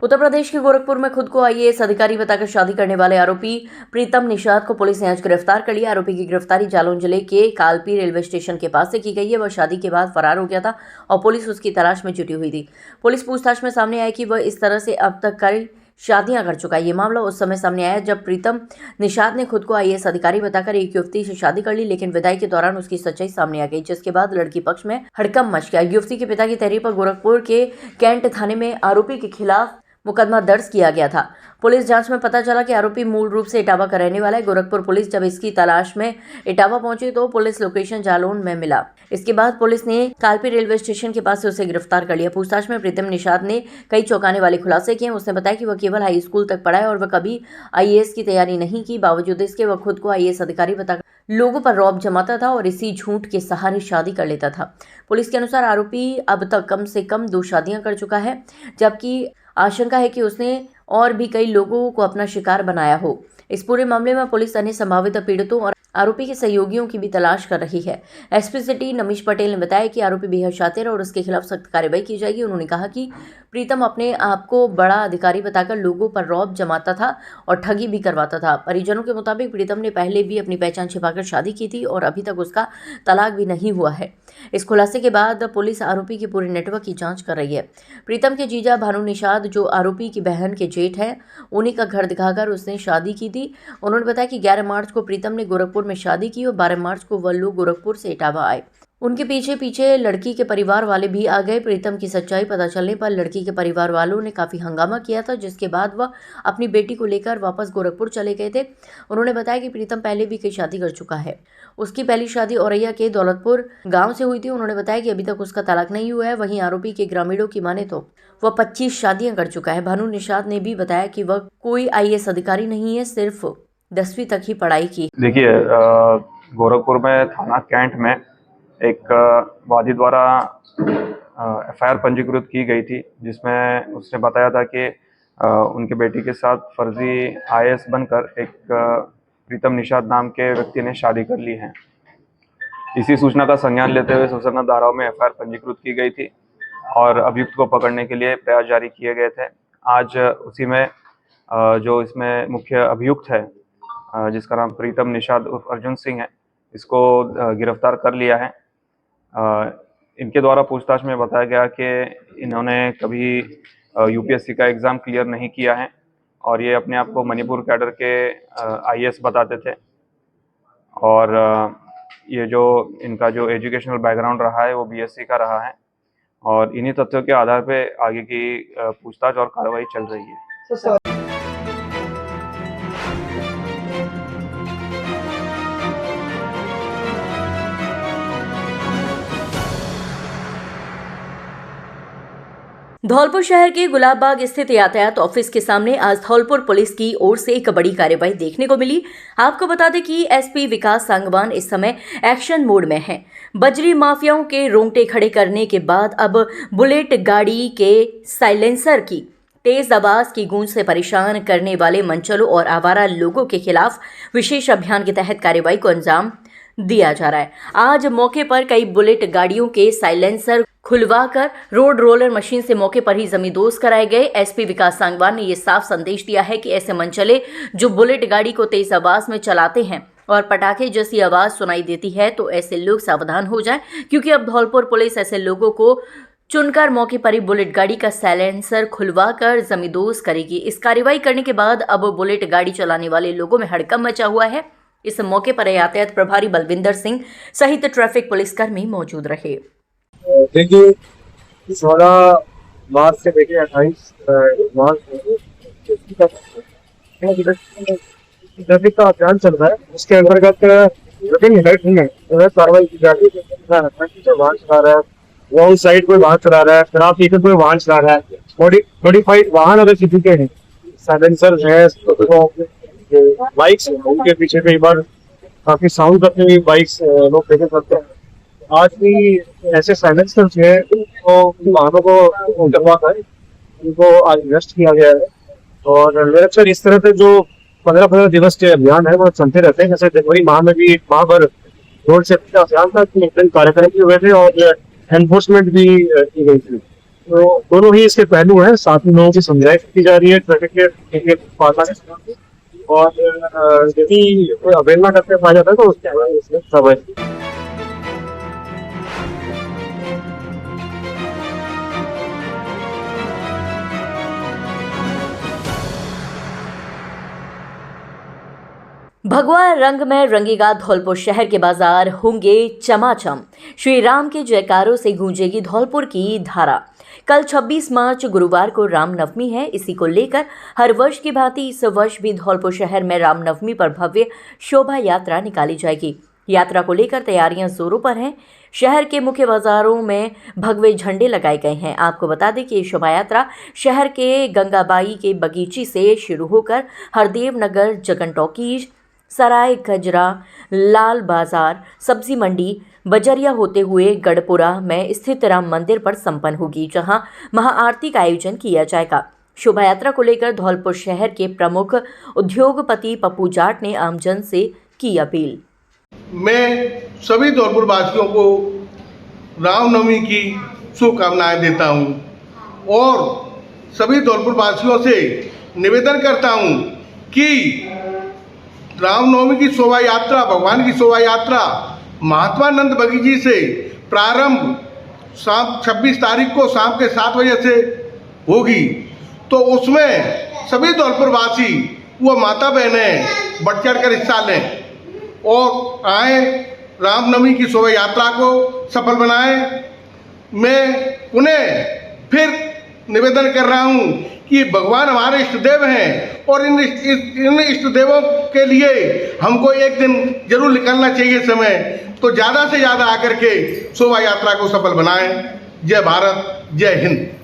उत्तर प्रदेश के गोरखपुर में खुद को आईएएस अधिकारी बताकर शादी करने वाले आरोपी प्रीतम निषाद को पुलिस ने आज गिरफ्तार कर लिया। आरोपी की गिरफ्तारी जालौन जिले के कालपी रेलवे स्टेशन के पास से की गई है। वह शादी के बाद फरार हो गया था और पुलिस उसकी तलाश में जुटी हुई थी। पुलिस पूछताछ में सामने आया कि वह इस तरह से अब तक कई शादियां कर चुका है। ये मामला उस समय सामने आया जब प्रीतम निषाद ने खुद को आईएएस अधिकारी बताकर एक युवती से शादी कर ली, लेकिन विदाई के दौरान उसकी सच्चाई सामने आ गई, जिसके बाद लड़की पक्ष में हड़कंप मच गया। युवती के पिता की तहरीर पर गोरखपुर के कैंट थाने में आरोपी के खिलाफ मुकदमा दर्ज किया गया था। पुलिस जांच में पता चला कि आरोपी मूल रूप से इटावा का रहने वाला है। गोरखपुर पुलिस जब इसकी तलाश में इटावा पहुंची तो पुलिस लोकेशन जालौन में मिला। इसके बाद पुलिस ने कालपी रेलवे स्टेशन के पास से उसे गिरफ्तार कर लिया। पूछताछ में प्रीतम निषाद ने कई चौंकाने वाले खुलासे किए। उसने बताया कि वह केवल हाई स्कूल तक पढ़ा है और वह कभी आईएएस की तैयारी नहीं की। बावजूद इसके वह खुद को आईएएस अधिकारी बताकर लोगों पर रौब जमाता था और इसी झूठ के सहारे शादी कर लेता था। पुलिस के अनुसार आरोपी अब तक कम से कम 2 शादियां कर चुका है, जबकि आशंका है कि उसने और भी कई लोगों को अपना शिकार बनाया हो। इस पूरे मामले में पुलिस अन्य संभावित पीड़ितों और आरोपी के सहयोगियों की भी तलाश कर रही है। एसपी सिटी नमिश पटेल ने बताया कि आरोपी बेहद शातिर है और उसके खिलाफ सख्त कार्रवाई की जाएगी। उन्होंने कहा कि प्रीतम अपने आप को बड़ा अधिकारी बताकर लोगों पर रौब जमाता था और ठगी भी करवाता था। परिजनों के मुताबिक प्रीतम ने पहले भी अपनी पहचान छिपाकर शादी की थी और अभी तक उसका तलाक भी नहीं हुआ है। इस खुलासे के बाद पुलिस आरोपी के पूरे नेटवर्क की जांच कर रही है। प्रीतम के जीजा भानु निषाद, जो आरोपी की बहन के जेठ हैं, उन्हीं का घर दिखाकर उसने शादी की थी। उन्होंने बताया कि 11 मार्च को प्रीतम ने गोरखपुर में शादी की और 12 मार्च को वह लोग गोरखपुर से इटावा आए। उनके पीछे पीछे लड़की के परिवार वाले भी आ गए। प्रीतम की सच्चाई पता चलने पर लड़की के परिवार वालों ने काफ़ी हंगामा किया था, जिसके बाद वह अपनी बेटी को लेकर वापस गोरखपुर चले गए थे। उन्होंने बताया कि प्रीतम पहले भी कई शादी कर चुका है। उसकी पहली शादी औरैया के दौलतपुर गांव से हुई थी। उन्होंने बताया कि अभी तक उसका तलाक नहीं हुआ है। वहीं आरोपी के ग्रामीणों की माने तो वह 25 शादियां कर चुका है। भानु निषाद ने भी बताया कि वह कोई आईएएस अधिकारी नहीं है, सिर्फ 10वीं तक ही पढ़ाई की। देखिए, गोरखपुर में थाना कैंट में एक वादी द्वारा एफआईआर पंजीकृत की गई थी, जिसमें उसने बताया था कि उनके बेटी के साथ फर्जी आईएएस बनकर एक प्रीतम निषाद नाम के व्यक्ति ने शादी कर ली है। इसी सूचना का संज्ञान लेते हुए सूचना धाराओं में एफआईआर पंजीकृत की गई थी और अभियुक्त को पकड़ने के लिए प्रयास जारी किए गए थे। आज उसी में जो इसमें मुख्य अभियुक्त है, जिसका नाम प्रीतम निषाद उर्फ अर्जुन सिंह है, इसको गिरफ्तार कर लिया है। इनके द्वारा पूछताछ में बताया गया कि इन्होंने कभी यूपीएससी का एग्ज़ाम क्लियर नहीं किया है और ये अपने आप को मणिपुर कैडर के आईएएस बताते थे। और ये जो इनका जो एजुकेशनल बैकग्राउंड रहा है वो बीएससी का रहा है और इन्हीं तथ्यों के आधार पे आगे की पूछताछ और कार्रवाई चल रही है। धौलपुर शहर के गुलाबबाग स्थित यातायात ऑफिस के सामने आज धौलपुर पुलिस की ओर से एक बड़ी कार्रवाई देखने को मिली। आपको बता दें कि एसपी विकास सांगवान इस समय एक्शन मोड में हैं। बजरी माफियाओं के रोंगटे खड़े करने के बाद अब बुलेट गाड़ी के साइलेंसर की तेज आवाज की गूंज से परेशान करने वाले मनचलों और आवारा लोगों के खिलाफ विशेष अभियान के तहत कार्रवाई को अंजाम दिया जा रहा है। आज मौके पर कई बुलेट गाड़ियों के साइलेंसर खुलवाकर रोड रोलर मशीन से मौके पर ही जमींदोज कराए गए। एसपी विकास सांगवान ने यह साफ संदेश दिया है कि ऐसे मनचले जो बुलेट गाड़ी को तेज आवाज में चलाते हैं और पटाखे जैसी आवाज सुनाई देती है, तो ऐसे लोग सावधान हो जाएं, क्योंकि अब धौलपुर पुलिस ऐसे लोगों को चुनकर मौके पर ही बुलेट गाड़ी का साइलेंसर खुलवाकर जमींदोज करेगी। इस कार्रवाई करने के बाद अब बुलेट गाड़ी चलाने वाले लोगों में हड़कंप मचा हुआ है। इस मौके पर यातायात प्रभारी बलविंदर सिंह सहित ट्रैफिक पुलिसकर्मी मौजूद रहे। देखिए, 16 मार्च से देखिए 28 मार्च ट्रैफिक का अभियान चल रहा है। उसके अंतर्गत कार्रवाई की जा रही है। वाहन चला रहा है, रॉन्ग साइड कोई वाहन चला रहा है, खराब पीछे कोई वाहन चला रहा है, मॉडिफाइड वाहन अगर किसी के हैं, साइलेंसर है, बाइक्स उनके पीछे कई बार काफी साउंड करते हुए बाइक्स लोग देखे करते हैं। आज भी ऐसे साइलेंसर्स हैं तो वाहनों को करवा कर उनको आज अरेस्ट किया गया है और निरंतर इस तरह से जो 15 दिवस के अभियान है वो चलते रहते हैं। जैसे जनवरी माह में भी माह भर रोड सेफ्टी का अभियान था, कार्यक्रम भी हुए थे और एनफोर्समेंट भी की गई थी। तो दोनों ही इसके पहलू हैं, साथ में लोगों की समझाइश की जा रही है ट्रैफिक के पालन की। और यदि कोई अवहेलना करते पाया जाता है तो उसके बाद इसमें कार्रवाई। भगवा रंग में रंगेगा धौलपुर शहर के बाजार, होंगे चमाचम। श्री राम के जयकारों से गूंजेगी धौलपुर की धारा। कल 26 मार्च गुरुवार को रामनवमी है। इसी को लेकर हर वर्ष की भांति इस वर्ष भी धौलपुर शहर में रामनवमी पर भव्य शोभा यात्रा निकाली जाएगी। यात्रा को लेकर तैयारियां जोरों पर हैं। शहर के मुख्य बाजारों में भगवे झंडे लगाए गए हैं। आपको बता दें कि ये शोभा यात्रा शहर के गंगाबाई के बगीचे से शुरू होकर हरदेव नगर, जगन टॉकीज, सराय गजरा, लाल बाजार, सब्जी मंडी, बजरिया होते हुए गढ़पुरा में स्थित राम मंदिर पर संपन्न होगी, जहां महाआरती का आयोजन किया जाएगा। शोभा यात्रा को लेकर धौलपुर शहर के प्रमुख उद्योगपति पप्पू जाट ने आमजन से की अपील। मैं सभी धौलपुर वासियों को रामनवमी की शुभकामनाएं देता हूं और सभी धौलपुर वासियों से निवेदन करता हूं कि रामनवमी की शोभा यात्रा, भगवान की शोभा यात्रा महात्मानंद बगीची से प्रारंभ शाम 26 तारीख को शाम के 7 बजे से होगी। तो उसमें सभी धौलपुर वासी व माता बहनें बढ़ चढ़ कर हिस्सा लें और आए, रामनवमी की शोभा यात्रा को सफल बनाएं। मैं पुनः फिर निवेदन कर रहा हूं कि भगवान हमारे इष्ट देव हैं और इन इष्ट देवों के लिए हमको एक दिन जरूर निकलना चाहिए समय। तो ज़्यादा से ज़्यादा आकर के शोभा यात्रा को सफल बनाएं। जय भारत, जय हिंद।